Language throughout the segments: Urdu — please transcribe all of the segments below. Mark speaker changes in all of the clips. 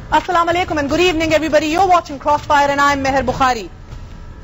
Speaker 1: Assalamu alaikum and good evening everybody. You're watching Crossfire and I'm Meher Bukhari.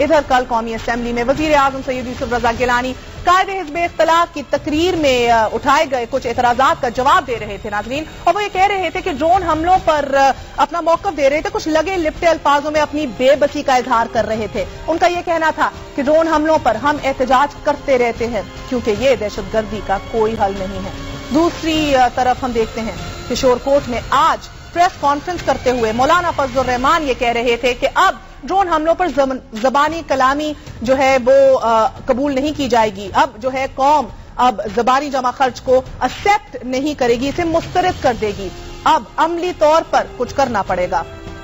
Speaker 1: ادھر کل قومی اسمبلی میں وزیر اعظم سید یوسف رضا گیلانی قائد حزب اختلاف کی تقریر میں اٹھائے گئے کچھ اعتراضات کا جواب دے رہے تھے ناظرین، اور وہ یہ کہہ رہے تھے کہ ڈرون حملوں پر اپنا موقف دے رہے تھے، کچھ لگے لپٹے الفاظوں میں اپنی بے بسی کا اظہار کر رہے تھے۔ ان کا یہ کہنا تھا کہ ڈرون حملوں پر ہم احتجاج کرتے رہتے ہیں کیونکہ یہ دہشت گردی کا کوئی حل نہیں ہے۔ دوسری طرف ہم دیکھتے ہیں کہ شور کوٹ میں آج پریس کانفرنس کرتے ہوئے مولانا فضل الرحمان یہ کہہ رہے تھے کہ اب ڈرون حملوں پر زبانی کلامی جو ہے وہ قبول نہیں کی جائے گی، اب جو ہے قوم اب زبانی جمع خرچ کو ایکسپٹ نہیں کرے گی، اسے مسترد کر دے گی، اب عملی طور پر کچھ کرنا پڑے گا۔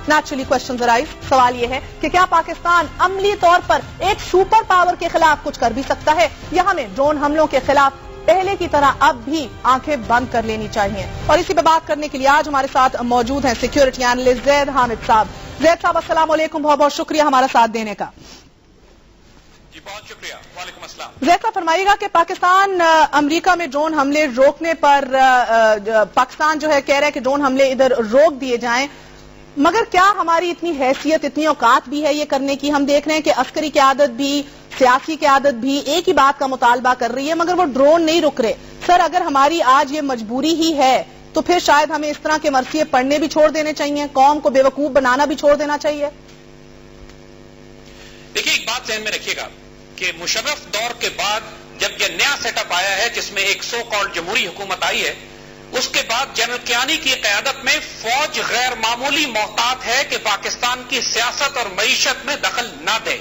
Speaker 1: نیچرلی کوشچن رائز، سوال یہ ہے کہ کیا پاکستان عملی طور پر ایک سپر پاور کے خلاف کچھ کر بھی سکتا ہے یا ہمیں ڈرون حملوں کے خلاف پہلے کی طرح اب بھی آنکھیں بند کر لینی چاہیے؟ اور اسی پہ بات کرنے کے لیے آج ہمارے ساتھ موجود ہیں سیکیورٹی اینالسٹ زید حامد صاحب۔ زید صاحب السلام علیکم، بہت بہت شکریہ ہمارا ساتھ دینے کا۔
Speaker 2: جی بہت شکریہ، وعلیکم السلام۔
Speaker 1: زید صاحب فرمائیے گا کہ پاکستان امریکہ میں ڈرون حملے روکنے پر پاکستان جو ہے کہہ رہا ہے کہ ڈرون حملے ادھر روک دیے جائیں، مگر کیا ہماری اتنی حیثیت اتنی اوقات بھی ہے یہ کرنے کی؟ ہم دیکھ رہے ہیں کہ عسکری قیادت بھی سیاسی قیادت بھی ایک ہی بات کا مطالبہ کر رہی ہے مگر وہ ڈرون نہیں رک رہے۔ سر اگر ہماری آج یہ مجبوری ہی ہے تو پھر شاید ہمیں اس طرح کے مرثیے پڑھنے بھی چھوڑ دینے چاہیے، قوم کو بیوقوف بنانا بھی چھوڑ دینا چاہیے۔
Speaker 2: دیکھیے ایک بات ذہن میں رکھیے گا کہ مشرف دور کے بعد جب یہ نیا سیٹ اپ آیا ہے جس میں ایک سو کالڈ جمہوری حکومت آئی ہے، اس کے بعد جنرل کیانی کی قیادت میں فوج غیر معمولی محتاط ہے کہ پاکستان کی سیاست اور معیشت میں دخل نہ دے۔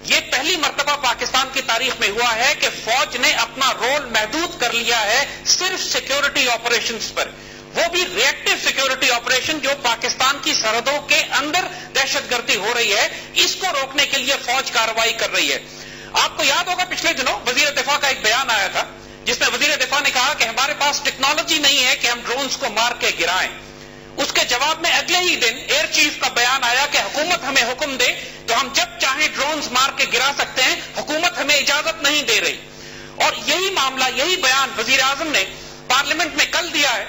Speaker 2: یہ پہلی مرتبہ پاکستان کی تاریخ میں ہوا ہے کہ فوج نے اپنا رول محدود کر لیا ہے صرف سیکیورٹی آپریشنز پر، وہ بھی ری ایکٹیو سیکیورٹی آپریشن جو پاکستان کی سرحدوں کے اندر دہشت گردی ہو رہی ہے، اس کو روکنے کے لیے فوج کارروائی کر رہی ہے۔ آپ کو یاد ہوگا پچھلے دنوں وزیر دفاع کا ایک بیان آیا تھا جس میں وزیر دفاع نے کہا کہ ہمارے پاس ٹیکنالوجی نہیں ہے کہ ہم ڈرونز کو مار کے گرائیں۔ اس کے جواب میں اگلے ہی دن ایئر چیف کا بیان آیا کہ حکومت ہمیں حکم دے تو ہم جب چاہیں ڈرونز مار کے گرا سکتے ہیں، حکومت ہمیں اجازت نہیں دے رہی۔ اور یہی معاملہ، یہی بیان وزیر اعظم نے پارلیمنٹ میں کل دیا ہے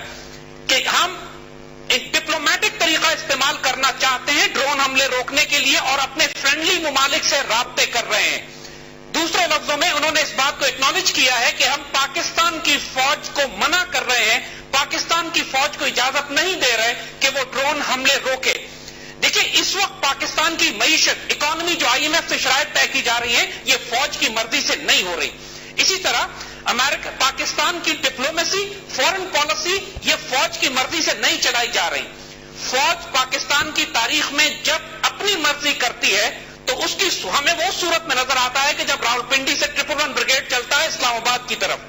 Speaker 2: کہ ہم ایک ڈپلومیٹک طریقہ استعمال کرنا چاہتے ہیں ڈرون حملے روکنے کے لیے اور اپنے فرینڈلی ممالک سے رابطے کر رہے ہیں۔ دوسرے لفظوں میں انہوں نے اس بات کو ایکنالج کیا ہے کہ ہم پاکستان کی فوج کو منع کر رہے ہیں، پاکستان کی فوج کو اجازت نہیں دے رہے کہ وہ ڈرون حملے روکے۔ دیکھیں اس وقت پاکستان کی معیشت، اکانومی جو آئی ایم ایف سے شرائط طے کی جا رہی ہیں، یہ فوج کی مرضی سے نہیں ہو رہی۔ اسی طرح امریکہ پاکستان کی ڈپلومیسی، فورن پالیسی، یہ فوج کی مرضی سے نہیں چلائی جا رہی۔ فوج پاکستان کی تاریخ میں جب اپنی مرضی کرتی ہے تو اس کی ہمیں وہ صورت میں نظر آتا ہے کہ جب راولپنڈی سے 111 بریگیڈ چلتا ہے اسلام آباد کی طرف،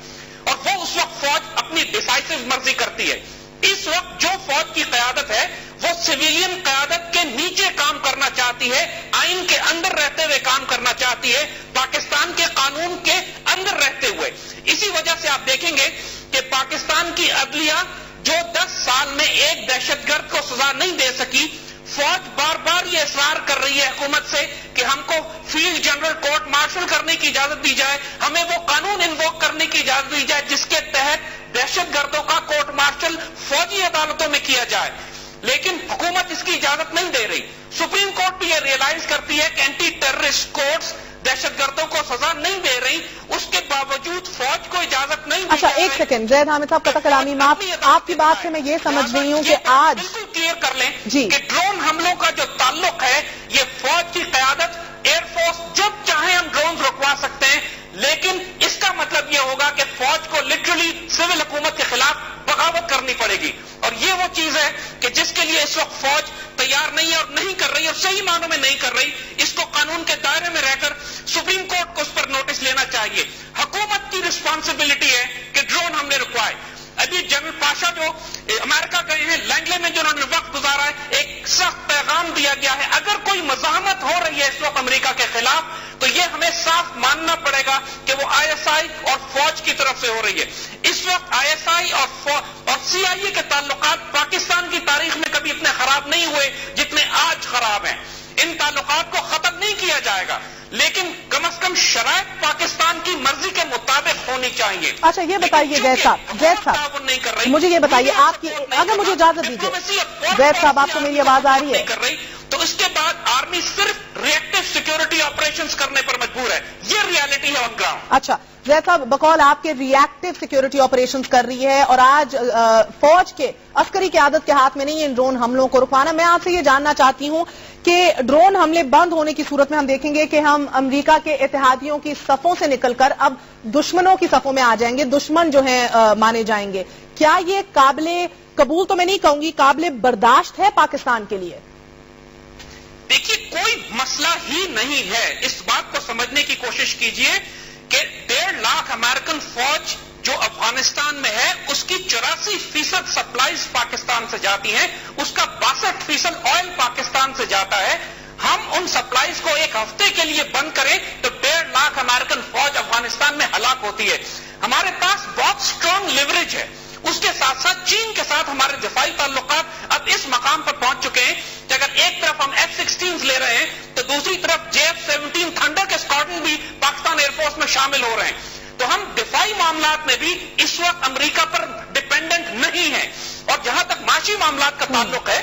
Speaker 2: اور وہ اس وقت فوج اپنی ڈیسائسو مرضی کرتی ہے۔ اس وقت جو فوج کی قیادت ہے وہ سویلین قیادت کے نیچے کام کرنا چاہتی ہے، آئین کے اندر رہتے ہوئے کام کرنا چاہتی ہے، پاکستان کے قانون کے اندر رہتے ہوئے۔ اسی وجہ سے آپ دیکھیں گے کہ پاکستان کی عدلیہ جو 10 سال میں ایک دہشت گرد کو سزا نہیں دے سکی، فوج بار بار یہ اصرار کر رہی ہے حکومت سے کہ ہم کو فیلڈ جنرل کورٹ مارشل کرنے کی اجازت دی جائے، ہمیں وہ قانون انووک کرنے کی اجازت دی جائے جس کے تحت دہشت گردوں کا کورٹ مارشل فوجی عدالتوں میں کیا جائے، لیکن حکومت اس کی اجازت نہیں دے رہی۔ سپریم کورٹ بھی یہ ریئلائز کرتی ہے کہ اینٹی ٹیررسٹ کورٹس دہشت گردوں کو سزا نہیں دے رہی، اس کے باوجود فوج کو اجازت نہیں دی۔
Speaker 1: اچھا ایک سیکنڈ زید حامد صاحب، قطع کلامی معاف، آپ کی بات سے میں یہ سمجھ رہی ہوں کہ آج
Speaker 2: بالکل کلیئر کر لیں
Speaker 1: جی
Speaker 2: کہ ڈرون حملوں کا جو تعلق ہے یہ فوج کی قیادت، ایئر فورس جب چاہیں ہم ڈرون رکوا سکتے ہیں، لیکن اس کا مطلب یہ ہوگا کہ فوج کو لٹرلی سول حکومت کے خلاف بغاوت کرنی پڑے گی، اور یہ وہ چیز ہے کہ جس کے لیے اس وقت فوج تیار نہیں ہے اور نہیں کر رہی، اور صحیح معنوں میں نہیں کر رہی۔ اس کو قانون کے دائرے میں رہ کر سپریم کورٹ کو اس پر نوٹس لینا چاہیے۔ حکومت کی رسپانسبلٹی ہے کہ ڈرون حملے رکوائے۔ ابھی جنرل پاشا جو امریکہ گئے ہیں، لینگلے میں جو انہوں نے وقت گزارا ہے، ایک سخت پیغام دیا گیا ہے اگر کوئی مزاحمت ہو رہی ہے اس وقت امریکہ کے خلاف تو یہ ہمیں صاف ماننا پڑے گا کہ وہ آئی ایس آئی اور فوج کی طرف سے ہو رہی ہے۔ اس وقت آئی ایس آئی اور سی آئی اے کے تعلقات پاکستان کی تاریخ میں کبھی اتنے خراب نہیں ہوئے جتنے آج خراب ہیں۔ ان تعلقات کو ختم نہیں کیا جائے گا، لیکن کم از کم شرائط پاکستان کی مرضی کے مطابق ہونی چاہیے۔
Speaker 1: اچھا یہ بتائیے زید صاحب مجھے یہ بتائیے، آپ کی اگر مجھے اجازت دیجیے زید صاحب، آپ کو میری آواز آ رہی ہے؟
Speaker 2: تو اس کے بعد آرمی صرف ریئیکٹو سیکیورٹی آپریشنز کرنے پر مجبور ہے. یہ ریالٹی ہے آن گراؤنڈ.
Speaker 1: اچھا زید صاحب، بقول آپ کے ریئیکٹو سیکیورٹی آپریشنز کر رہی ہے اور آج فوج کے عسکری قیادت کے ہاتھ میں نہیں ہے ان ڈرون حملوں کو رکوانا. میں آپ سے یہ جاننا چاہتی ہوں کہ ڈرون حملے بند ہونے کی صورت میں ہم دیکھیں گے کہ ہم امریکہ کے اتحادیوں کی صفوں سے نکل کر اب دشمنوں کی صفوں میں آ جائیں گے، دشمن جو ہیں مانے جائیں گے. کیا یہ قابل قبول تو میں نہیں کہوں گی، قابل برداشت ہے پاکستان کے لیے؟
Speaker 2: دیکھیے، کوئی مسئلہ ہی نہیں ہے. اس بات کو سمجھنے کی کوشش کیجئے کہ 1.5 لاکھ امریکن فوج جو افغانستان میں ہے اس کی 84% سپلائیز پاکستان سے جاتی ہیں، اس کا 62% آئل پاکستان سے جاتا ہے. ہم ان سپلائیز کو ایک ہفتے کے لیے بند کریں تو 1.5 لاکھ امریکن فوج افغانستان میں ہلاک ہوتی ہے. ہمارے پاس بہت سٹرانگ لیوریج ہے. اس کے ساتھ ساتھ چین کے ساتھ ہمارے دفاعی تعلقات اب اس مقام پر پہنچ چکے ہیں کہ اگر ایک طرف ہم F-16 لے رہے ہیں تو دوسری طرف JF-17 تھنڈر کے اسکواڈرن بھی پاکستان ایئر فورس میں شامل ہو رہے ہیں. تو ہم دفاعی معاملات میں بھی اس وقت امریکہ پر ڈپینڈنٹ نہیں ہیں. اور جہاں تک معاشی معاملات کا تعلق ہے،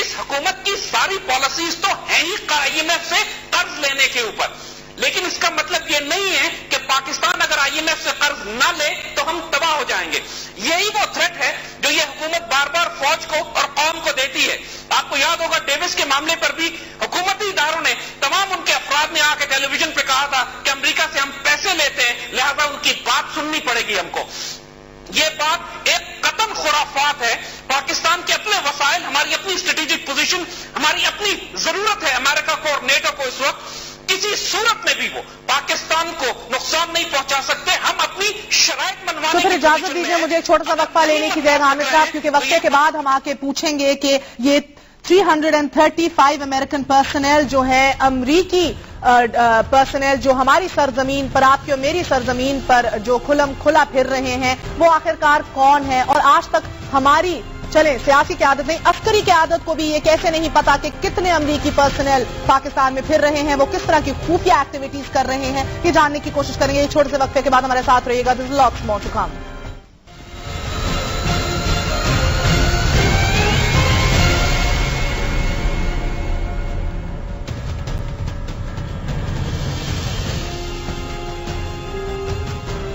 Speaker 2: اس حکومت کی ساری پالیسیز تو ہیں ہی IMF سے قرض لینے کے اوپر. لیکن اس کا مطلب یہ نہیں ہے کہ پاکستان اگر IMF سے قرض نہ لے تو ہم تباہ ہو جائیں گے. یہی وہ تھریٹ ہے جو یہ حکومت بار بار فوج کو اور قوم کو دیتی ہے. آپ کو یاد ہوگا ڈیوس کے معاملے پر بھی حکومتی اداروں نے، تمام ان کے افراد نے آ کے ٹیلی ویژن پہ کہا تھا کہ امریکہ سے ہم پیسے لیتے ہیں، لہذا ان کی بات سننی پڑے گی ہم کو. یہ بات ایک قطعاً خرافات ہے. پاکستان کے اپنے وسائل، ہماری اپنی اسٹریٹجک پوزیشن، ہماری اپنی ضرورت ہے امریکہ کو اور نیٹو کو. اس وقت کسی صورت میں بھی وہ پاکستان کو نقصان نہیں پہنچا سکتے. ہم اپنی شرائط منوانے
Speaker 1: تو پھر اجازت دیجیے مجھے ایک چھوٹا سا وقفہ لینے کی زید حامد صاحب، کیونکہ وقفے کے بعد ہم آ کے پوچھیں گے کہ یہ 335 امریکن پرسنل جو ہے، امریکی پرسنل جو ہماری سرزمین پر، آپ کی اور میری سرزمین پر جو کھلم کھلا پھر رہے ہیں، وہ آخرکار کون ہے؟ اور آج تک ہماری چلیں سیاسی قیادت نہیں، عسکری قیادت کو بھی یہ کیسے نہیں پتا کہ کتنے امریکی پرسنل پاکستان میں پھر رہے ہیں، وہ کس طرح کی خفیہ ایکٹیویٹیز کر رہے ہیں، یہ جاننے کی کوشش کریں گے. یہ چھوٹے سے وقفے کے بعد ہمارے ساتھ رہیے گا. دس از لاٹس مور ٹو کم.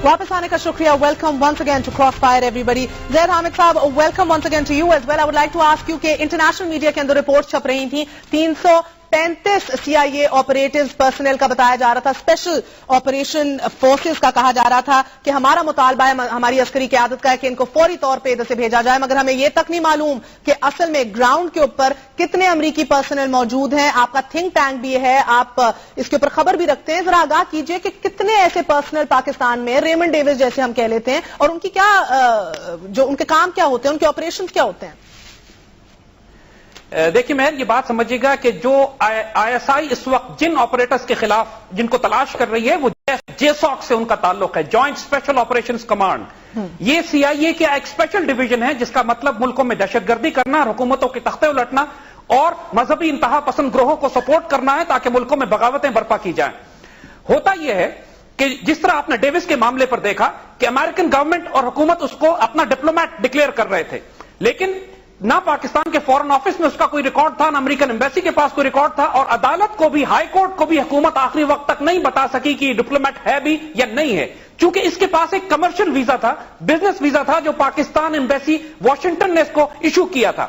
Speaker 1: واپس آنے کا شکریہ. Welcome once again to Crossfire everybody. Zaid Hamid صاحب، welcome once again to you as well. I would like to ask you کہ انٹرنیشنل میڈیا کے اندر رپورٹ چھپ رہی تھیں 335 CIA آپریٹیوز پرسنل کا بتایا جا رہا تھا، اسپیشل آپریشن فورسز کا کہا جا رہا تھا کہ ہمارا مطالبہ ہے ہماری عسکری قیادت کا ہے کہ ان کو فوری طور پہ ادھر سے بھیجا جائے، مگر ہمیں یہ تک نہیں معلوم کہ اصل میں گراؤنڈ کے اوپر کتنے امریکی پرسنل موجود ہیں. آپ کا تھنک ٹینک بھی ہے، آپ اس کے اوپر خبر بھی رکھتے ہیں. ذرا آگاہ کیجئے کہ کتنے ایسے پرسنل پاکستان میں، ریمنڈ ڈیوس جیسے ہم کہہ لیتے ہیں، اور ان کی کیا جو ان کے کام کیا ہوتے ہیں، ان کے آپریشنز کیا ہوتے ہیں؟
Speaker 2: دیکھیے مہر، یہ بات سمجھیے گا کہ جو ISI اس وقت جن آپریٹرز کے خلاف جن کو تلاش کر رہی ہے وہ JSOC سے ان کا تعلق ہے، جوائنٹ اسپیشل آپریشنز کمانڈ. یہ CIA کا ایک اسپیشل ڈویژن ہے جس کا مطلب ملکوں میں دہشت گردی کرنا، حکومتوں کے تختے الٹنا اور مذہبی انتہا پسند گروہوں کو سپورٹ کرنا ہے تاکہ ملکوں میں بغاوتیں برپا کی جائیں. ہوتا یہ ہے کہ جس طرح آپ نے ڈیوس کے معاملے پر دیکھا کہ امریکن گورنمنٹ اور حکومت اس کو اپنا ڈپلومیٹ ڈکلیئر کر رہے تھے، لیکن نہ پاکستان کے فورن آفس میں اس کا کوئی ریکارڈ تھا، نہ امریکن ایمبیسی کے پاس کوئی ریکارڈ تھا، اور عدالت کو بھی، ہائی کورٹ کو بھی حکومت آخری وقت تک نہیں بتا سکی کہ ڈپلومیٹ ہے بھی یا نہیں ہے، چونکہ اس کے پاس ایک کمرشل ویزا تھا، بزنس ویزا تھا جو پاکستان ایمبیسی واشنگٹن نے اس کو ایشو کیا تھا.